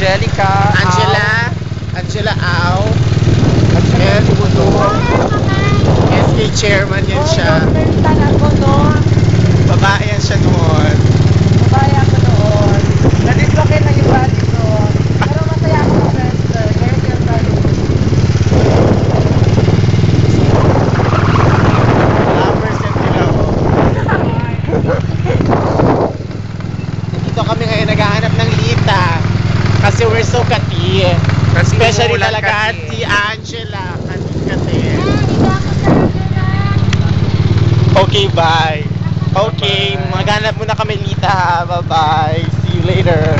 Angelica. Angela Au. And SK chairman yan siya. Babae yan siya noon. Babae ako noon. Na-dislocate na yung body ko. Pero masaya ako sa friends. Very dear body. Lovers yan sila, oh. Dito kami ngayon naghahanap ng Lita. Kasi we're so kati. Especially talaga si Angela. Kati. Okay, bye. Okay, maghanap muna kami Lita. Bye-bye. See you later.